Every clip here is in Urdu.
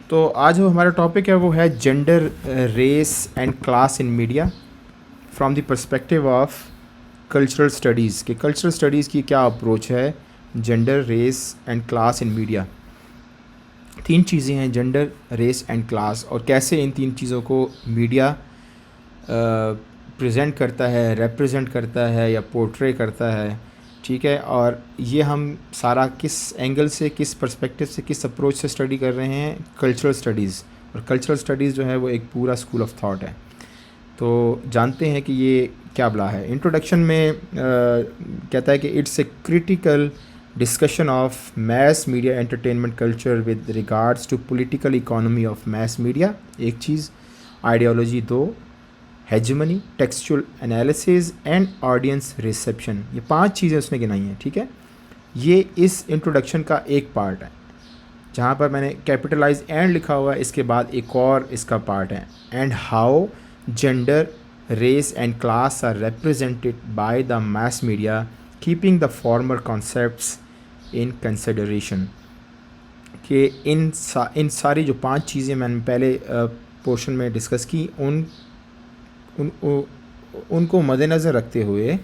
تو آج جو ہمارا ٹاپک ہے وہ ہے gender race and class in media from the perspective of cultural studies کہ کلچرل اسٹڈیز کی کیا اپروچ ہے gender race and class in media. تین چیزیں ہیں جینڈر ریس اینڈ کلاس اور کیسے ان تین چیزوں کو میڈیا پریزنٹ کرتا ہے ریپرزینٹ کرتا ہے یا پورٹرے کرتا ہے. ٹھیک ہے, اور یہ ہم سارا کس اینگل سے کس پرسپیکٹیو سے کس اپروچ سے اسٹڈی کر رہے ہیں کلچرل اسٹڈیز. اور کلچرل اسٹڈیز جو ہے وہ ایک پورا اسکول آف تھاٹ ہے. تو جانتے ہیں کہ یہ کیا بلا ہے. انٹروڈکشن میں کہتا ہے کہ it's a critical discussion of mass media entertainment culture with regards to political economy of mass media. ایک چیز آئیڈیالوجی. دو hegemony, textual analysis and audience reception. یہ 5 چیزیں اس نے گنائی ہیں. ٹھیک ہے, یہ اس انٹروڈکشن کا ایک پارٹ ہے. جہاں پر میں نے کیپٹلائز اینڈ لکھا ہوا ہے اس کے بعد ایک اور اس کا پارٹ ہے. And how gender race and class are represented by the mass media keeping the former concepts in consideration. کہ ان ساری جو 5 چیزیں میں نے پہلے پورشن میں ڈسکس کی ان کو مد نظر رکھتے ہوئے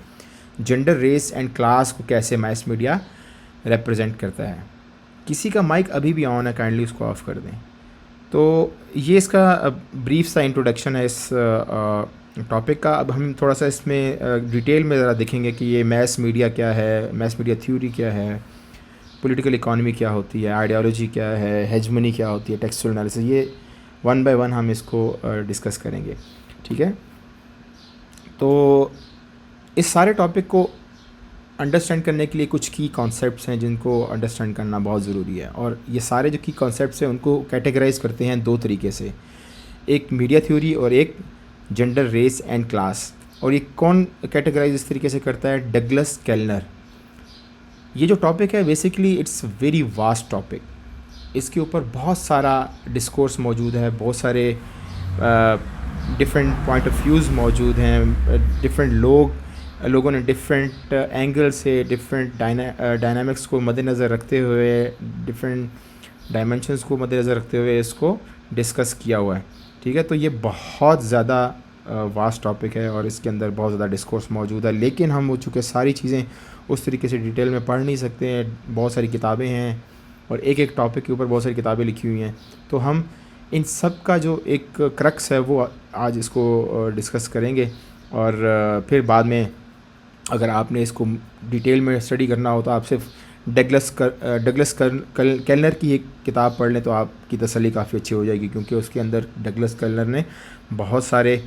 جینڈر ریس اینڈ کلاس کو کیسے میس میڈیا ریپرزینٹ کرتا ہے. کسی کا مائک ابھی بھی آن ہے, کائنڈلی اس کو آف کر دیں. تو یہ اس کا بریف سا انٹروڈکشن ہے اس ٹاپک کا. اب ہم تھوڑا سا اس میں ڈیٹیل میں ذرا دیکھیں گے کہ یہ میس میڈیا کیا ہے, میس میڈیا تھیوری کیا ہے, پولیٹیکل اکانومی کیا ہوتی ہے, آئیڈیالوجی کیا ہے, ہیجمنی کیا ہوتی ہے, ٹیکسچول انالیسس. یہ 1 بائی 1 ہم اس کو ڈسکس کریں گے. ٹھیک ہے, تو اس سارے ٹاپک کو انڈرسٹینڈ کرنے کے لیے کچھ کی کانسیپٹس ہیں جن کو انڈرسٹینڈ کرنا بہت ضروری ہے. اور یہ سارے جو کی کانسیپٹس ہیں ان کو کیٹیگرائز کرتے ہیں 2 طریقے سے, ایک میڈیا تھیوری اور ایک جینڈر ریس اینڈ کلاس. اور یہ کون کیٹیگرائز اس طریقے سے کرتا ہے؟ Douglas Kellner. یہ جو ٹاپک ہے basically it's very vast topic. اس کے اوپر بہت سارا ڈسکورس موجود ہے, بہت سارے ڈفرینٹ پوائنٹ آف ویوز موجود ہیں, ڈفرینٹ لوگوں نے ڈفرینٹ اینگل سے ڈفرینٹ ڈائنامکس کو مد نظر رکھتے ہوئے, ڈفرینٹ ڈائمنشنس کو مد نظر رکھتے ہوئے اس کو ڈسکس کیا ہوا ہے. ٹھیک ہے, تو یہ بہت زیادہ واسٹ ٹاپک ہے اور اس کے اندر بہت زیادہ ڈسکورس موجود ہے. لیکن ہم وہ چونکہ ساری چیزیں اس طریقے سے ڈیٹیل میں پڑھ نہیں سکتے ہیں, بہت ساری کتابیں ہیں اور ایک ٹاپک کے اوپر بہت ساری کتابیں لکھی ہوئی ہیں. تو ہم ان سب کا جو ایک کرکس ہے وہ آج اس کو ڈسکس کریں گے. اور پھر بعد میں اگر آپ نے اس کو ڈیٹیل میں اسٹڈی کرنا ہو تو آپ صرف ڈگلس کیلنر کی ایک کتاب پڑھ لیں تو آپ کی تسلی کافی اچھی ہو جائے گی, کیونکہ اس کے اندر ڈگلس کیلنر نے بہت سارے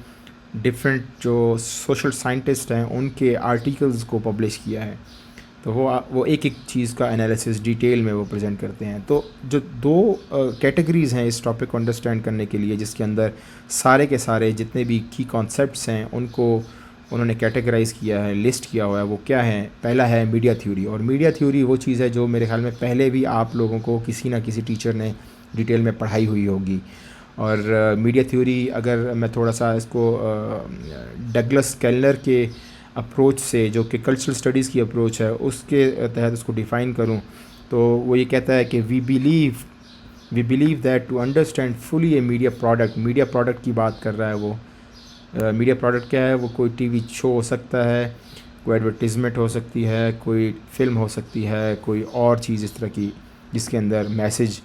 ڈفرینٹ جو سوشل سائنٹسٹ ہیں ان کے آرٹیکلز کو پبلش کیا ہے. تو وہ ایک چیز کا انالیسس ڈیٹیل میں وہ پریزنٹ کرتے ہیں. تو جو 2 کیٹیگریز ہیں اس ٹاپک کو انڈرسٹینڈ کرنے کے لیے, جس کے اندر سارے کے سارے جتنے بھی کی کانسیپٹس ہیں ان کو انہوں نے کیٹیگرائز کیا ہے, لسٹ کیا ہوا ہے. وہ کیا ہے؟ پہلا ہے میڈیا تھیوری. اور میڈیا تھیوری وہ چیز ہے جو میرے خیال میں پہلے بھی آپ لوگوں کو کسی نہ کسی ٹیچر نے ڈیٹیل میں پڑھائی ہوئی ہوگی. اور میڈیا تھیوری اگر میں تھوڑا سا اس کو ڈگلس کیلنر کے اپروچ سے, جو کہ کلچرل اسٹڈیز کی اپروچ ہے, اس کے تحت اس کو ڈیفائن کروں تو وہ یہ کہتا ہے کہ we believe that to understand fully a media product کی بات کر رہا ہے. وہ میڈیا پروڈکٹ کیا ہے؟ وہ کوئی ٹی وی شو ہو سکتا ہے, کوئی ایڈورٹیزمنٹ ہو سکتی ہے, کوئی فلم ہو سکتی ہے, کوئی اور چیز اس طرح کی جس کے اندر میسج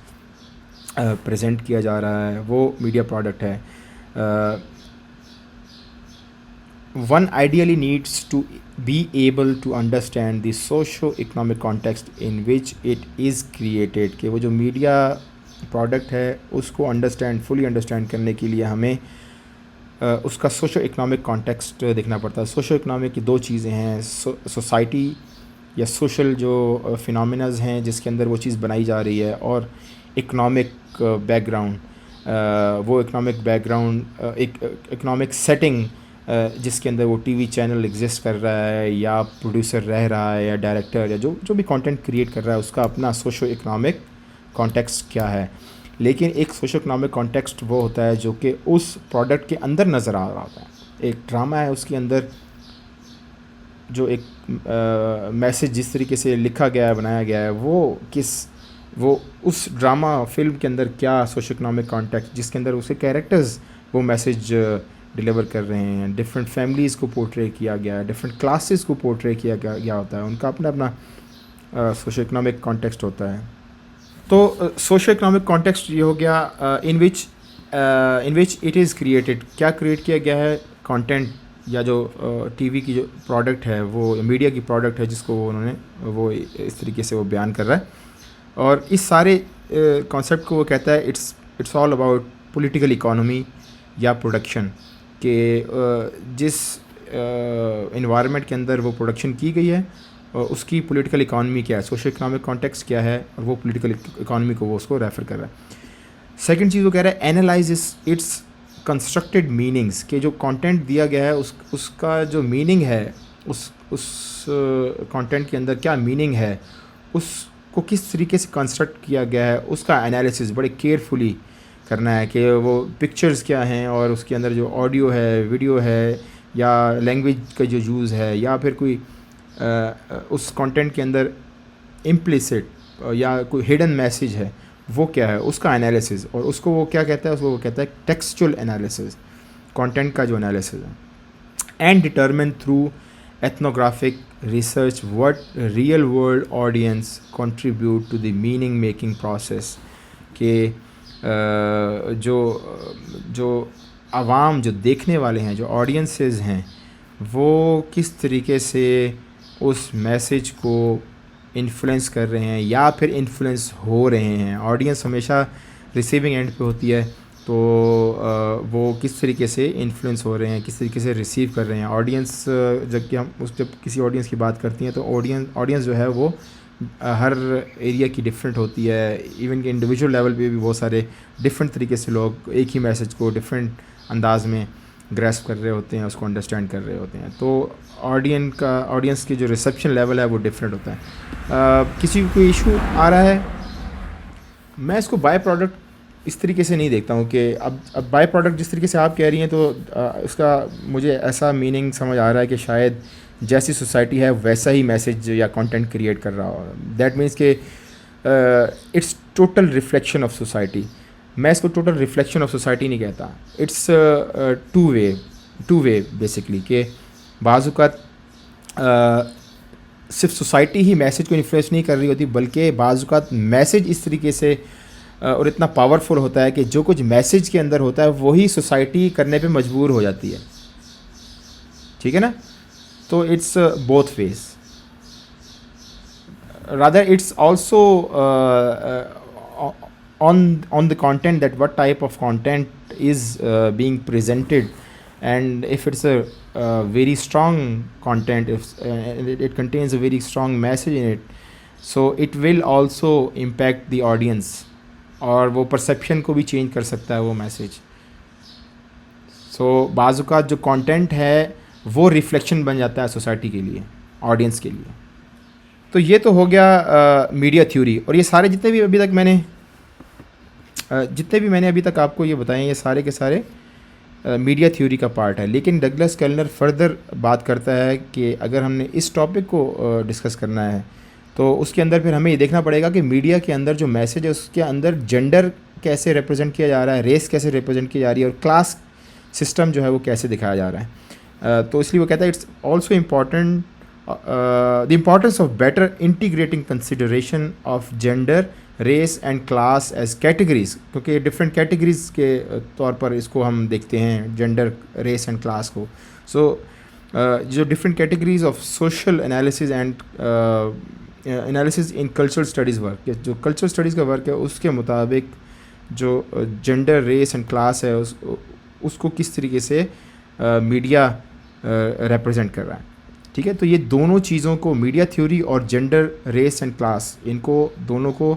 پریزنٹ کیا جا رہا ہے, وہ میڈیا پروڈکٹ ہے. One ideally needs to be able to understand the socio-economic context in which it is created. کہ وہ جو میڈیا پروڈکٹ ہے اس کو فلی انڈرسٹینڈ کرنے کے لیے ہمیں اس کا سوشو اکنامک کانٹیکسٹ دیکھنا پڑتا ہے. سوشو اکنامک کی 2 چیزیں ہیں, سوسائٹی یا سوشل جو فینومیناز ہیں جس کے اندر وہ چیز بنائی جا رہی ہے, اور اکنامک بیک گراؤنڈ. وہ اکنامک بیک گراؤنڈ ایک اکنامک سیٹنگ جس کے اندر وہ ٹی وی چینل ایگزسٹ کر رہا ہے یا پروڈیوسر رہ رہا ہے یا ڈائریکٹر یا جو بھی کانٹینٹ کریٹ کر رہا ہے, اس کا اپنا سوشو اکنامک کانٹیکسٹ کیا ہے. لیکن ایک سوشو اکنامک کانٹیکسٹ وہ ہوتا ہے جو کہ اس پروڈکٹ کے اندر نظر آ رہا ہوتا ہے. ایک ڈرامہ ہے, اس کے اندر جو ایک میسج جس طریقے سے لکھا گیا ہے, بنایا گیا ہے, وہ کس وہ اس ڈرامہ فلم کے اندر کیا سوشو اکنامک کانٹیکسٹ جس کے اندر اسے کیریکٹرز وہ میسیج ڈلیور کر رہے ہیں. ڈفرینٹ فیملیز کو پورٹرے کیا گیا ہے, ڈفرینٹ کلاسز کو پورٹرے کیا گیا ہوتا ہے, ان کا اپنا اپنا سوشو اکنامک کانٹیکسٹ ہوتا ہے. تو سوشو اکنامک کانٹیکسٹ یہ ہو گیا ان وچ اٹ از کریٹڈ, کیا کریٹ کیا گیا ہے کانٹینٹ یا جو ٹی وی کی جو پروڈکٹ ہے وہ میڈیا کی پروڈکٹ ہے جس کو انہوں نے وہ اس طریقے سے وہ بیان کر رہا ہے. اور اس سارے کانسیپٹ کو وہ کہتا ہے it's all about political economy یا پروڈکشن, کہ جس انوائرمنٹ کے اندر وہ پروڈکشن کی گئی ہے اس کی پولیٹیکل اکانومی کیا ہے, سوشل اکنامک کانٹیکسٹ کیا ہے, اور وہ پولیٹیکل اکانومی کو وہ اس کو ریفر کر رہا ہے. سیکنڈ چیز وہ کہہ رہا ہے اینالائز اٹس کنسٹرکٹیڈ میننگس, کہ جو کانٹینٹ دیا گیا ہے اس کا جو میننگ ہے, اس کانٹینٹ کے اندر کیا میننگ ہے, اس کو کس طریقے سے کنسٹرکٹ کیا گیا ہے, اس کا انالیسس بڑے کیئرفلی کرنا ہے, کہ وہ پکچرز کیا ہیں اور اس کے اندر جو آڈیو ہے, ویڈیو ہے, یا لینگویج کا جو یوز ہے, یا پھر کوئی اس کانٹینٹ کے اندر امپلیسٹ یا کوئی ہڈن میسیج ہے وہ کیا ہے, اس کا انالیسز. اور اس کو وہ کیا کہتا ہے, اس کو وہ کہتا ہے ٹیکسچول انالیسز, کانٹینٹ کا جو انالیسز ہے. And determine through ethnographic research what real world audience contribute to the meaning making process, کہ جو عوام جو دیکھنے والے ہیں, جو آڈینسز ہیں, وہ کس طریقے سے اس میسیج کو انفلوئنس کر رہے ہیں یا پھر انفلوئنس ہو رہے ہیں. آڈینس ہمیشہ ریسیونگ اینڈ پہ ہوتی ہے, تو وہ کس طریقے سے انفلوئنس ہو رہے ہیں, کس طریقے سے ریسیو کر رہے ہیں. آڈینس جب کسی آڈینس کی بات کرتی ہیں تو آڈینس جو ہے وہ ہر ایریا کی ڈفرینٹ ہوتی ہے. ایون کہ انڈیویجول لیول پہ بھی بہت سارے ڈفرینٹ طریقے سے لوگ ایک ہی میسیج کو ڈفرینٹ انداز میں گریسپ کر رہے ہوتے ہیں, اس کو انڈرسٹینڈ کر رہے ہوتے ہیں. تو آڈینس کی جو ریسیپشن لیول ہے وہ ڈفرینٹ ہوتا ہے. کسی کو کوئی ایشو آ رہا ہے, میں اس کو بائی پروڈکٹ اس طریقے سے نہیں دیکھتا ہوں کہ اب بائی پروڈکٹ جس طریقے سے آپ کہہ رہی ہیں تو اس کا مجھے ایسا میننگ سمجھ آ رہا ہے کہ شاید جیسی سوسائٹی ہے ویسا ہی میسیج یا کانٹینٹ کریٹ کر رہا ہو. دیٹ مینس کہ it's total reflection of society. میں اس کو ٹوٹل ریفلیکشن آف سوسائٹی نہیں کہتا, اٹس ٹو وے بیسکلی, کہ بعض اوقات صرف سوسائٹی ہی میسیج کو انفلوئنس نہیں کر رہی ہوتی, بلکہ بعض اوقات میسیج اس طریقے سے اور اتنا پاورفل ہوتا ہے کہ جو کچھ میسیج کے اندر ہوتا ہے وہی سوسائٹی کرنے پہ مجبور ہو جاتی ہے. ٹھیک ہے نا, تو it's both ways. Rather it's also on the content, that what type of content is being presented, and if it's a very strong content, if it contains a very strong message in it, so it will also impact the audience, اور وہ پرسیپشن کو بھی چینج کر سکتا ہے وہ میسیج. سو بعض اوقات جو کانٹینٹ ہے وہ ریفلیکشن بن جاتا ہے سوسائٹی کے لیے, آڈینس کے لیے. تو یہ تو ہو گیا میڈیا تھیوری. اور یہ سارے جتنے بھی میں نے ابھی تک آپ کو یہ بتائیں, یہ سارے کے سارے میڈیا تھیوری کا پارٹ ہے. لیکن ڈگلس کیلنر فردر بات کرتا ہے کہ اگر ہم نے اس ٹاپک کو ڈسکس کرنا ہے تو اس کے اندر پھر ہمیں یہ دیکھنا پڑے گا کہ میڈیا کے اندر جو میسیج ہے اس کے اندر جینڈر کیسے ریپرزینٹ کیا جا رہا ہے, ریس کیسے ریپرزینٹ کی جا رہی ہے, اور کلاس سسٹم جو ہے وہ کیسے دکھایا جا رہا ہے. تو اس لیے وہ کہتا ہے it's also important the importance of better integrating consideration of gender, race and class as categories, کیونکہ ڈفرینٹ کیٹیگریز کے طور پر اس کو ہم دیکھتے ہیں جینڈر, ریس اینڈ کلاس کو. سو جو different categories of social analysis and analysis in cultural studies work, جو کلچرل اسٹڈیز کا ورک ہے اس کے مطابق جو جینڈر, ریس اینڈ کلاس ہے اس کو کس طریقے سے میڈیا ریپرزینٹ کر رہا ہے. ٹھیک ہے, تو یہ دونوں چیزوں کو, میڈیا تھیوری اور جینڈر, ریس اینڈ کلاس, ان کو دونوں کو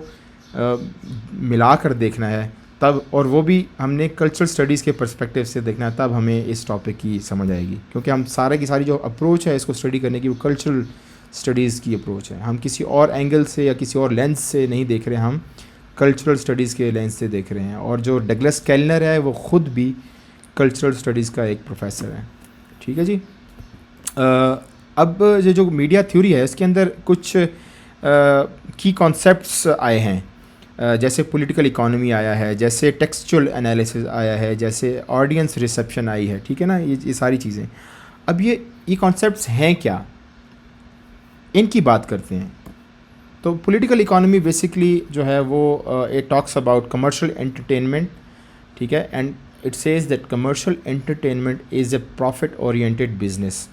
ملا کر دیکھنا ہے تب, اور وہ بھی ہم نے کلچرل اسٹڈیز کے پرسپیکٹیو سے دیکھنا ہے, تب ہمیں اس ٹاپک کی سمجھ آئے گی. کیونکہ ہم سارے کی ساری جو اپروچ ہے اس کو اسٹڈی کرنے کی وہ کلچرل اسٹڈیز کی اپروچ ہے. ہم کسی اور اینگل سے یا کسی اور لینس سے نہیں دیکھ رہے, ہم کلچرل اسٹڈیز کے لینس سے دیکھ رہے ہیں. اور جو ڈگلس کیلنر ہے وہ خود بھی کلچرل اسٹڈیز کا ایک پروفیسر ہے. ٹھیک ہے جی. اب جو میڈیا تھیوری ہے اس کے اندر کچھ کی کانسیپٹس آئے ہیں. جیسے پولیٹیکل اکانومی آیا ہے، جیسے ٹیکسچول انالیسز آیا ہے، جیسے آڈینس ریسیپشن آئی ہے، ٹھیک ہے نا، یہ ساری چیزیں. اب یہ کانسیپٹس ہیں کیا، ان کی بات کرتے ہیں. تو پولیٹیکل اکانومی بیسکلی جو ہے وہ it talks about commercial entertainment, ٹھیک ہے، and it says that commercial entertainment is a profit oriented business,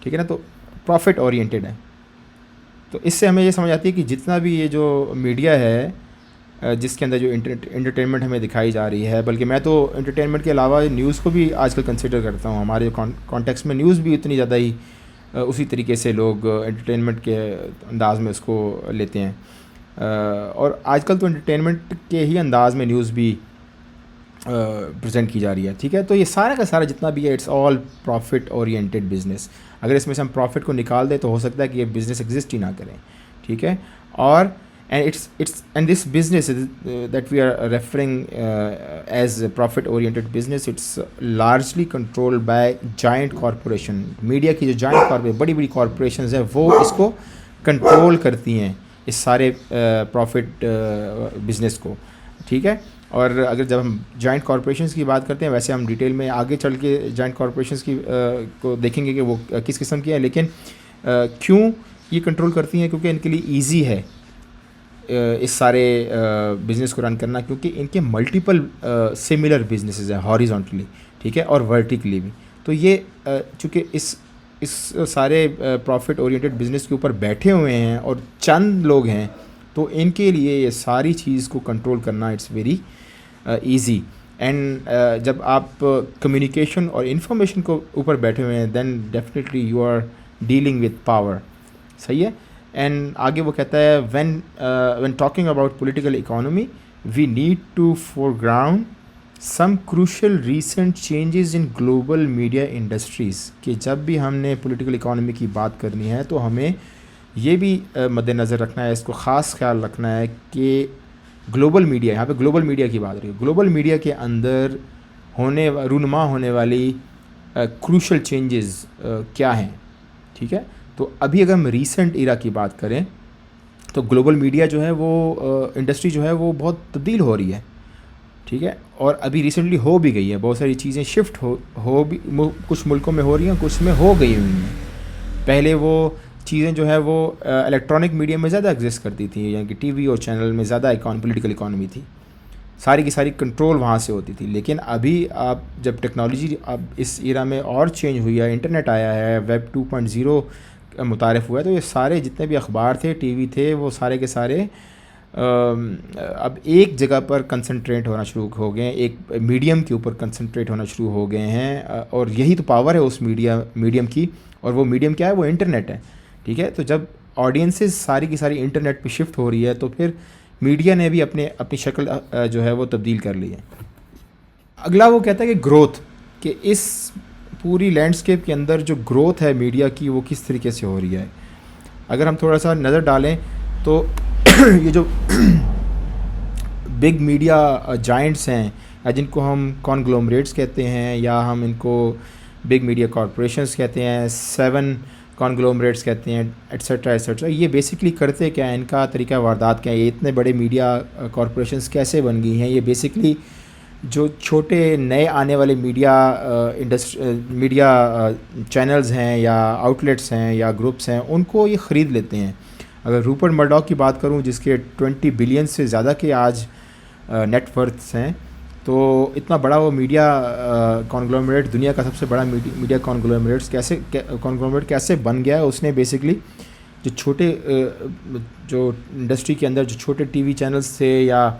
ٹھیک ہے نا. تو پروفٹ اورینٹیڈ ہے. تو اس سے ہمیں یہ سمجھ آتی ہے کہ جتنا بھی یہ جو میڈیا ہے جس کے اندر جو انٹرٹینمنٹ ہمیں دکھائی جا رہی ہے، بلکہ میں تو انٹرٹینمنٹ کے علاوہ نیوز کو بھی آج کل کنسیڈر کرتا ہوں. ہمارے کانٹیکس میں نیوز بھی اتنی زیادہ ہی اسی طریقے سے لوگ انٹرٹینمنٹ کے انداز میں اس کو لیتے ہیں. اور آج کل تو انٹرٹینمنٹ کے ہی انداز میں نیوز بھی پریزنٹ کی جا رہی ہے، ٹھیک ہے. تو یہ سارا کا سارا جتنا بھی ہے it's all profit oriented business. اگر اس میں سے ہم پروفٹ کو نکال دیں تو ہو سکتا ہے کہ یہ بزنس ایگزسٹ ہی نہ کریں، ٹھیک ہے. اور and this business that we are referring as profit oriented business, it's largely control by giant corporation. Media کی جو جائنٹ بڑی بڑی کارپوریشنز ہیں وہ اس کو کنٹرول کرتی ہیں، اس سارے پروفٹ بزنس کو، ٹھیک ہے. اور اگر جب ہم جوائنٹ کارپوریشنز کی بات کرتے ہیں، ویسے ہم ڈیٹیل میں آگے چل کے جوائنٹ کارپوریشنز کی کو دیکھیں گے کہ وہ کس قسم کی ہیں. لیکن کیوں یہ کنٹرول کرتی ہیں؟ کیونکہ ان کے لیے ایزی ہے اس سارے بزنس کو رن کرنا، کیونکہ ان کے ملٹیپل سملر بزنسز ہیں ہاریزونٹلی، ٹھیک ہے، اور ورٹیکلی بھی. تو یہ چونکہ اس سارے پروفٹ اورینٹیڈ بزنس کے اوپر بیٹھے ہوئے ہیں اور چند لوگ ہیں، تو ان کے لیے یہ ساری چیز کو کنٹرول کرنا اٹس ویری ایزی. اینڈ جب آپ کمیونیکیشن اور انفارمیشن کو اوپر بیٹھے ہوئے ہیں then definitely you are dealing with power, صحیح ہے. اینڈ آگے وہ کہتا ہے when talking about political economy we need to foreground some crucial recent changes in global media industries. کہ جب بھی ہم نے پولیٹیکل اکانومی کی بات کرنی ہے تو ہمیں یہ بھی مد نظر رکھنا ہے، اس کو خاص خیال رکھنا ہے کہ گلوبل میڈیا، یہاں پہ گلوبل میڈیا کی بات رہی ہے، گلوبل میڈیا کے اندر رونما ہونے والی کروشل چینجز کیا ہیں، ٹھیک ہے. تو ابھی اگر ہم ریسنٹ ایرا کی بات کریں تو گلوبل میڈیا جو ہے وہ انڈسٹری جو ہے وہ بہت تبدیل ہو رہی ہے، ٹھیک ہے. اور ابھی ریسنٹلی ہو بھی گئی ہے، بہت ساری چیزیں شفٹ ہو بھی کچھ ملکوں میں ہو رہی ہیں، کچھ میں ہو گئی ہوئی ہیں. پہلے وہ چیزیں جو ہے وہ الیکٹرانک میڈیا میں زیادہ ایگزسٹ کرتی تھیں، یعنی کہ ٹی وی اور چینل میں زیادہ پولیٹیکل اکانومی تھی، ساری کی ساری کنٹرول وہاں سے ہوتی تھی. لیکن ابھی آپ جب ٹیکنالوجی اب اس ایرا میں اور چینج ہوئی ہے، انٹرنیٹ آیا ہے، ویب 2.0 متعارف ہوا ہے، تو یہ سارے جتنے بھی اخبار تھے، ٹی وی تھے، وہ سارے کے سارے اب ایک جگہ پر کنسنٹریٹ ہونا شروع ہو گئے ہیں، ایک میڈیم کے اوپر کنسنٹریٹ ہونا شروع ہو گئے ہیں. اور یہی تو پاور ہے اس میڈیم کی، اور وہ میڈیم کیا ہے؟ وہ انٹرنیٹ ہے، ٹھیک ہے. تو جب آڈینسز ساری کی ساری انٹرنیٹ پہ شفٹ ہو رہی ہے تو پھر میڈیا نے بھی اپنی شکل جو ہے وہ تبدیل کر لی ہے. اگلا وہ کہتا ہے کہ گروتھ، کہ اس پوری لینڈسکیپ کے اندر جو گروتھ ہے میڈیا کی وہ کس طریقے سے ہو رہی ہے. اگر ہم تھوڑا سا نظر ڈالیں تو یہ جو بگ میڈیا جائنٹس ہیں، یا جن کو ہم کانگلومریٹس کہتے ہیں، یا ہم ان کو بگ میڈیا کارپوریشنز کہتے ہیں، 7 کانگلومریٹس کہتے ہیں، ایٹسیٹرا ایٹسیٹرا، یہ بیسکلی کرتے کیا ہیں؟ ان کا طریقہ واردات کیا ہے؟ یہ اتنے بڑے میڈیا کارپوریشنز کیسے بن گئی ہیں؟ یہ بیسکلی جو چھوٹے نئے آنے والے میڈیا چینلز ہیں یا آؤٹلیٹس ہیں یا گروپس ہیں، ان کو یہ خرید لیتے ہیں. اگر روپرٹ مرڈاک کی بات کروں، جس کے 20 بلین سے زیادہ کے آج نیٹ ورتھس ہیں، تو اتنا بڑا وہ میڈیا کانگلومریٹ، دنیا کا سب سے بڑا میڈیا کانگلومریٹ کیسے بن گیا ہے؟ اس نے بیسکلی جو چھوٹے جو انڈسٹری کے اندر جو چھوٹے ٹی وی چینلز تھے یا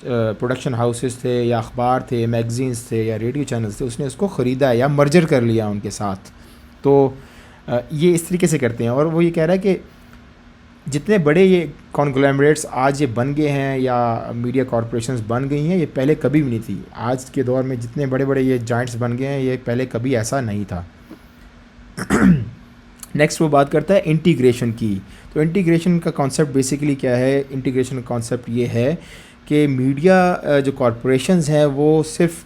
پروڈکشن ہاؤسز تھے یا اخبار تھے، میگزینز تھے یا ریڈیو چینلز تھے، اس نے اس کو خریدا یا مرجر کر لیا ان کے ساتھ. تو یہ اس طریقے سے کرتے ہیں. اور وہ یہ کہہ رہا ہے کہ جتنے بڑے یہ کانگلومریٹس آج یہ بن گئے ہیں یا میڈیا کارپوریشنز بن گئی ہیں، یہ پہلے کبھی بھی نہیں تھی. آج کے دور میں جتنے بڑے بڑے یہ جائنٹس بن گئے ہیں، یہ پہلے کبھی ایسا نہیں تھا. نیکسٹ وہ بات کرتا ہے انٹیگریشن کی. تو انٹیگریشن کا کانسیپٹ بیسیکلی کیا ہے؟ انٹیگریشن کا کانسیپٹ یہ ہے کہ میڈیا جو کارپوریشنز ہیں وہ صرف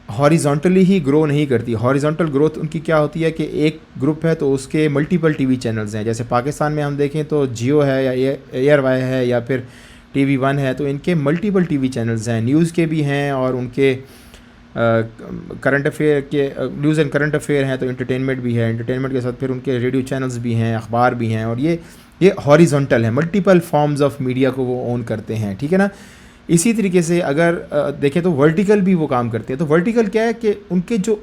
ہاریزونٹلی ہی گرو نہیں کرتی. ہاریزونٹل گروتھ ان کی کیا ہوتی ہے کہ ایک گروپ ہے تو اس کے ملٹیپل ٹی وی چینلز ہیں. جیسے پاکستان میں ہم دیکھیں تو جیو ہے یا ایئر وائی ہے یا پھر ٹی وی ون ہے, تو ان کے ملٹیپل ٹی وی چینلز ہیں, نیوز کے بھی ہیں اور ان کے کرنٹ افیئر کے نیوز اینڈ کرنٹ افیئر ہیں, تو انٹرٹینمنٹ بھی ہے, انٹرٹینمنٹ کے ساتھ پھر ان کے ریڈیو چینلز بھی ہیں, اخبار بھی ہیں, اور یہ ہاریزونٹل ہے, ملٹیپل فارمز آف میڈیا کو وہ اون کرتے ہیں, ٹھیک ہے نا. اسی طریقے سے اگر دیکھیں تو ورٹیکل بھی وہ کام کرتے ہیں. تو ورٹیکل کیا ہے کہ ان کے جو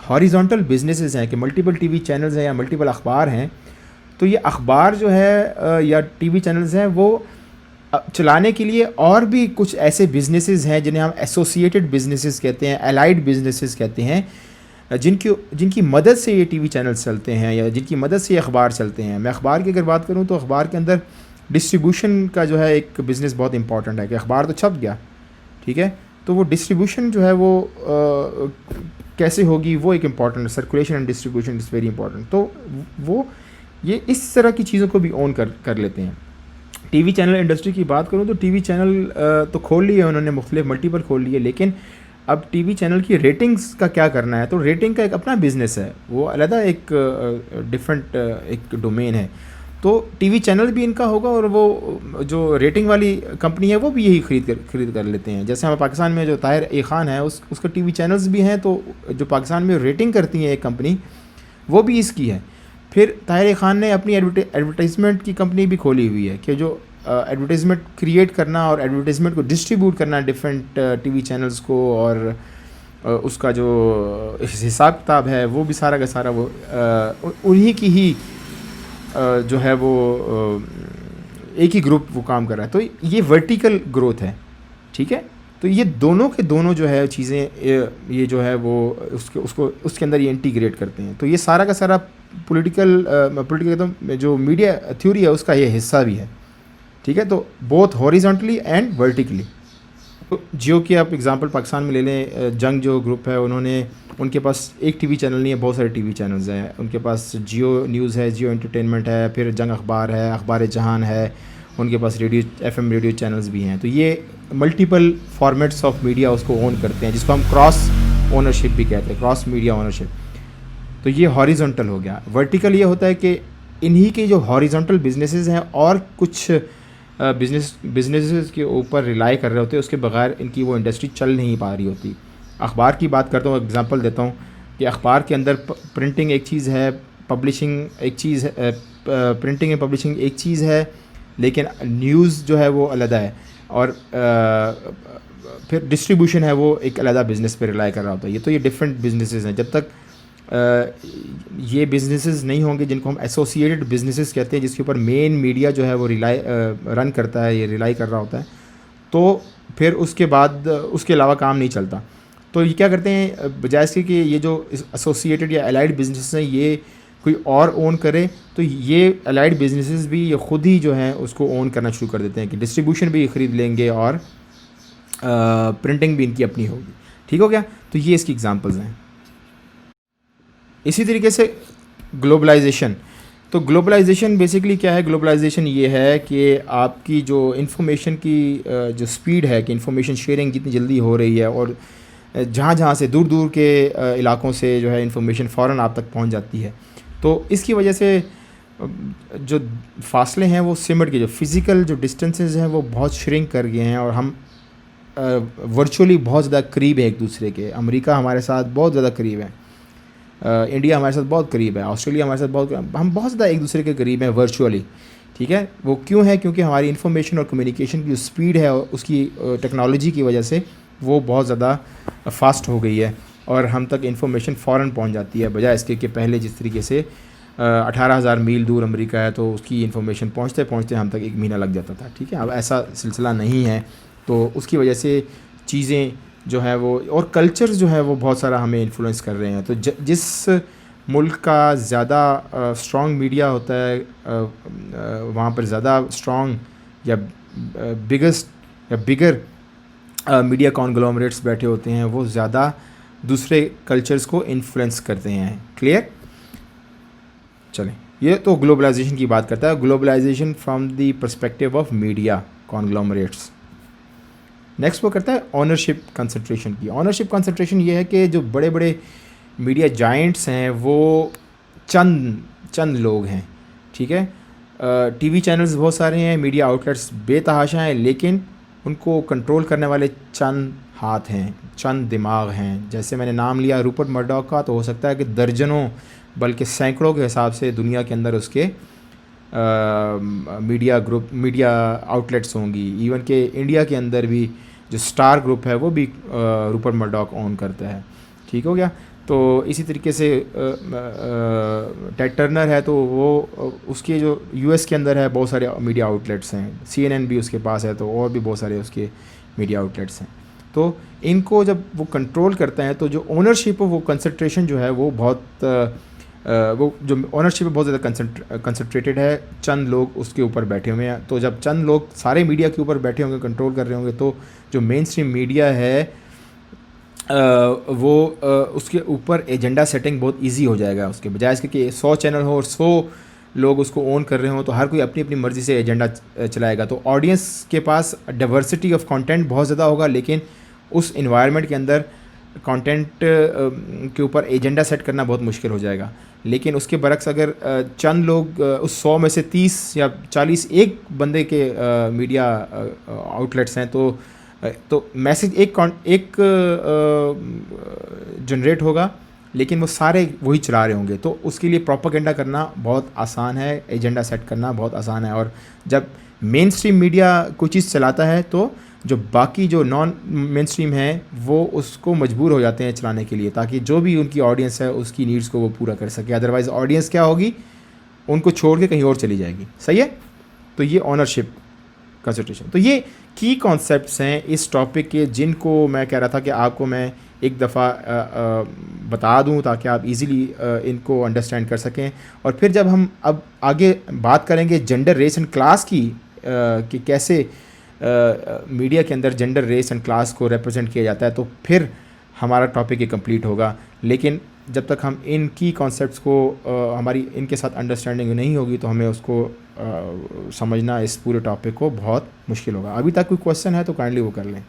ہاریزونٹل بزنسز ہیں کہ ملٹیپل ٹی وی چینلز ہیں یا ملٹیپل اخبار ہیں, تو یہ اخبار جو ہے یا ٹی وی چینلز ہیں وہ چلانے کے لیے اور بھی کچھ ایسے بزنسز ہیں جنہیں ہم ایسوسیٹڈ بزنسز کہتے ہیں, الائڈ بزنسز کہتے ہیں, جن کی مدد سے یہ ٹی وی چینلز چلتے ہیں یا جن کی مدد سے یہ اخبار چلتے ہیں. میں اخبار کی اگر بات کروں تو اخبار کے اندر ڈسٹریبیوشن کا جو ہے ایک بزنس بہت امپورٹنٹ ہے کہ اخبار تو چھپ گیا, ٹھیک ہے, تو وہ ڈسٹریبیوشن جو ہے وہ کیسے ہوگی وہ ایک important, circulation and distribution is very important. تو وہ یہ اس طرح کی چیزوں کو بھی اون کر لیتے ہیں. ٹی وی چینل انڈسٹری کی بات کروں تو ٹی وی چینل تو کھول لیے انہوں نے, مختلف ملٹیپل کھول لیے, لیکن اب ٹی وی چینل کی ریٹنگز کا کیا کرنا ہے, تو ریٹنگ کا ایک اپنا بزنس ہے, وہ علیحدہ ایک ڈفرینٹ ایک ڈومین ہے. تو ٹی وی چینل بھی ان کا ہوگا اور وہ جو ریٹنگ والی کمپنی ہے وہ بھی یہی خرید کر لیتے ہیں. جیسے ہمیں پاکستان میں جو طاہر اے خان ہے اس کا ٹی وی چینلز بھی ہیں, تو جو پاکستان میں ریٹنگ کرتی ہیں ایک کمپنی وہ بھی اس کی ہے. پھر طاہر اے خان نے اپنی ایڈورٹائزمنٹ کی کمپنی بھی کھولی ہوئی ہے کہ جو ایڈورٹائزمنٹ کریٹ کرنا اور ایڈورٹائزمنٹ کو ڈسٹریبیوٹ کرنا ڈفرینٹ ٹی وی چینلز کو, اور اس کا جو حساب کتاب ہے وہ بھی سارا کا سارا وہ انہی کی ہی جو ہے وہ ایک ہی گروپ وہ کام کر رہا ہے. تو یہ ورٹیکل گروتھ ہے, ٹھیک ہے. تو یہ دونوں کے دونوں جو ہے چیزیں یہ جو ہے وہ اس کے اندر یہ انٹیگریٹ کرتے ہیں. تو یہ سارا کا سارا پولیٹیکل جو میڈیا تھیوری ہے اس کا یہ حصہ بھی ہے, ٹھیک ہے. تو both horizontally and vertically. Jio کی آپ اگزامپل پاکستان میں لے لیں, جنگ جو گروپ ہے ان کے پاس ایک ٹی وی چینل نہیں ہے, بہت سارے ٹی وی چینلز ہیں. ان کے پاس جیو نیوز ہے, جیو انٹرٹینمنٹ ہے, پھر جنگ اخبار ہے, اخبار جہان ہے, ان کے پاس ریڈیو FM ریڈیو چینلز بھی ہیں. تو یہ ملٹیپل فارمیٹس آف میڈیا اس کو اون کرتے ہیں, جس کو ہم کراس اونرشپ بھی کہتے ہیں, کراس میڈیا اونرشپ. تو یہ ہاریزونٹل ہو گیا. ورٹیکل یہ ہوتا ہے کہ انہی کے جو ہاریزونٹل بزنسز ہیں اور کچھ بزنسز کے اوپر ریلائی کر رہے ہوتے ہیں, اس کے بغیر ان کی وہ انڈسٹری چل نہیں پا رہی ہوتی. اخبار کی بات کرتا ہوں, ایگزامپل دیتا ہوں کہ اخبار کے اندر پرنٹنگ ایک چیز ہے, پبلشنگ ایک چیز ہے, پرنٹنگ اینڈ پبلشنگ ایک چیز ہے, لیکن نیوز جو ہے وہ علیحدہ ہے, اور پھر ڈسٹریبیوشن ہے وہ ایک علیحدہ بزنس پہ ریلائی کر رہا ہوتا ہے. یہ تو یہ ڈفرینٹ بزنسز ہیں. جب تک یہ بزنسز نہیں ہوں گے جن کو ہم ایسوسیٹڈ بزنسز کہتے ہیں, جس کے اوپر مین میڈیا جو ہے وہ رن کرتا ہے, یہ ریلائی کر رہا ہوتا ہے, تو پھر اس کے بعد اس کے علاوہ کام نہیں چلتا. تو یہ کیا کرتے ہیں, بجائے اس کے کہ یہ جو ایسوسیٹڈ یا الائڈ بزنسز ہیں یہ کوئی اور اون کرے, تو یہ الائڈ بزنسز بھی یہ خود ہی جو ہیں اس کو اون کرنا شروع کر دیتے ہیں کہ ڈسٹریبیوشن بھی خرید لیں گے اور پرنٹنگ بھی ان کی اپنی ہوگی. ٹھیک ہو گیا. تو یہ اس کی ایگزامپلز ہیں. اسی طریقے سے گلوبلائزیشن. تو گلوبلائزیشن بیسکلی کیا ہے, گلوبلائزیشن یہ ہے کہ آپ کی جو انفارمیشن کی جو سپیڈ ہے کہ انفارمیشن شیئرنگ جتنی جلدی ہو رہی ہے, اور جہاں سے دور دور کے علاقوں سے جو ہے انفارمیشن فوراً آپ تک پہنچ جاتی ہے. تو اس کی وجہ سے جو فاصلے ہیں وہ سمٹ کے, جو فزیکل جو ڈسٹینسز ہیں وہ بہت شرنک کر گئے ہیں, اور ہم ورچولی بہت زیادہ قریب ہیں ایک دوسرے کے. امریکہ ہمارے ساتھ بہت زیادہ قریب ہے, انڈیا ہمارے ساتھ بہت قریب ہے, آسٹریلیا ہمارے ساتھ بہت, ہم بہت زیادہ ایک دوسرے کے قریب ہیں ورچولی. ٹھیک ہے. وہ کیوں ہے, کیونکہ ہماری انفارمیشن اور کمیونیکیشن کی جو سپیڈ ہے اس کی ٹیکنالوجی کی وجہ سے وہ بہت زیادہ فاسٹ ہو گئی ہے, اور ہم تک انفارمیشن فوراً پہنچ جاتی ہے, بجائے اس کے کہ پہلے جس طریقے سے 18,000 میل دور امریکہ ہے تو اس کی انفارمیشن پہنچتے پہنچتے ہم تک 1 مہینہ لگ جاتا تھا. ٹھیک ہے. اب ایسا سلسلہ نہیں ہے, تو اس کی وجہ سے چیزیں جو ہے وہ, اور کلچر جو ہے وہ بہت سارا ہمیں انفلوئنس کر رہے ہیں. تو جس ملک کا زیادہ اسٹرانگ میڈیا ہوتا ہے, وہاں پر زیادہ اسٹرانگ یا بگسٹ یا بگر میڈیا کانگلومریٹس بیٹھے ہوتے ہیں, وہ زیادہ دوسرے کلچرز کو انفلوئنس کرتے ہیں. کلیئر. چلیں, یہ تو گلوبلائزیشن کی بات کرتا ہے. Globalization from the perspective of media conglomerates. Next وہ کرتا ہے اونرشپ کنسنٹریشن کی. اونرشپ کنسنٹریشن یہ ہے کہ جو بڑے بڑے میڈیا جائنٹس ہیں وہ چند لوگ ہیں, ٹھیک ہے. ٹی وی چینلز بہت سارے ہیں, میڈیا آؤٹلیٹس بے تحاشا ہیں, لیکن ان کو کنٹرول کرنے والے چند ہاتھ ہیں, چند دماغ ہیں. جیسے میں نے نام لیا روپرٹ مرڈاک کا, تو ہو سکتا ہے کہ درجنوں بلکہ سینکڑوں کے حساب سے دنیا کے اندر اس کے میڈیا آؤٹلیٹس ہوں گی. ایون کہ انڈیا کے اندر بھی جو اسٹار گروپ ہے وہ بھی روپرٹ مرڈاک اون کرتا ہے, ٹھیک ہو گیا. تو اسی طریقے سے ٹیڈ ٹرنر ہے, تو وہ اس کے جو یو ایس کے اندر ہے بہت سارے میڈیا آؤٹلیٹس ہیں. سی این این بھی اس کے پاس ہے, تو اور بھی بہت سارے اس کے میڈیا آؤٹلیٹس ہیں. تو ان کو جب وہ کنٹرول کرتے ہیں تو جو اونرشپ وہ کنسنٹریشن جو ہے وہ بہت وہ جو اونرشپ بہت زیادہ کنسنٹریٹڈ ہے, چند لوگ اس کے اوپر بیٹھے ہوئے ہیں. تو جب چند لوگ سارے میڈیا کے اوپر بیٹھے ہوں گے, کنٹرول کر رہے ہوں گے, تو جو مین اسٹریم میڈیا ہے وہ اس کے اوپر ایجنڈا سیٹنگ بہت ایزی ہو جائے گا. اس کے بجائے اس کے کہ 100 چینل ہو اور 100 لوگ اس کو اون کر رہے ہوں, تو ہر کوئی اپنی اپنی مرضی سے ایجنڈا چلائے گا. تو آڈینس کے پاس ڈائیورسٹی آف کانٹینٹ بہت زیادہ ہوگا, لیکن اس انوائرمنٹ کے اندر کانٹینٹ کے اوپر ایجنڈا سیٹ کرنا بہت مشکل ہو جائے گا. لیکن اس کے برعکس اگر چند لوگ اس 100 میں سے 30 یا 40 ایک بندے کے میڈیا آؤٹلیٹس ہیں, تو میسج ایک جنریٹ ہوگا, لیکن وہ سارے وہی چلا رہے ہوں گے. تو اس کے لیے پروپیگنڈا کرنا بہت آسان ہے, ایجنڈا سیٹ کرنا بہت آسان ہے. اور جب مین اسٹریم میڈیا کوئی چیز چلاتا ہے تو جو باقی جو نان مین اسٹریم ہیں وہ اس کو مجبور ہو جاتے ہیں چلانے کے لیے, تاکہ جو بھی ان کی آڈینس ہے اس کی نیڈس کو وہ پورا کر سکے. ادروائز آڈینس کیا ہوگی, ان کو چھوڑ کے کہیں اور چلی جائے گی. صحیح ہے. تو یہ اونرشپ کنسنٹریشن. تو یہ کی کانسیپٹس ہیں اس ٹاپک کے, جن کو میں کہہ رہا تھا کہ آپ کو میں ایک دفعہ بتا دوں تاکہ آپ ایزیلی ان کو انڈرسٹینڈ کر سکیں. اور پھر جب ہم اب آگے بات کریں گے جینڈر, ریس اینڈ کلاس کی, کہ کیسے میڈیا کے اندر جینڈر, ریس اینڈ کلاس کو ریپرزینٹ کیا جاتا ہے, تو پھر ہمارا ٹاپک یہ کمپلیٹ ہوگا. لیکن جب تک ہم ان کی کانسیپٹس کو ہماری ان کے ساتھ انڈرسٹینڈنگ نہیں ہوگی, تو ہمیں اس کو سمجھنا اس پورے ٹاپک کو بہت مشکل ہوگا. ابھی تک کوئی کویشچن ہے تو کائنڈلی وہ کر لیں.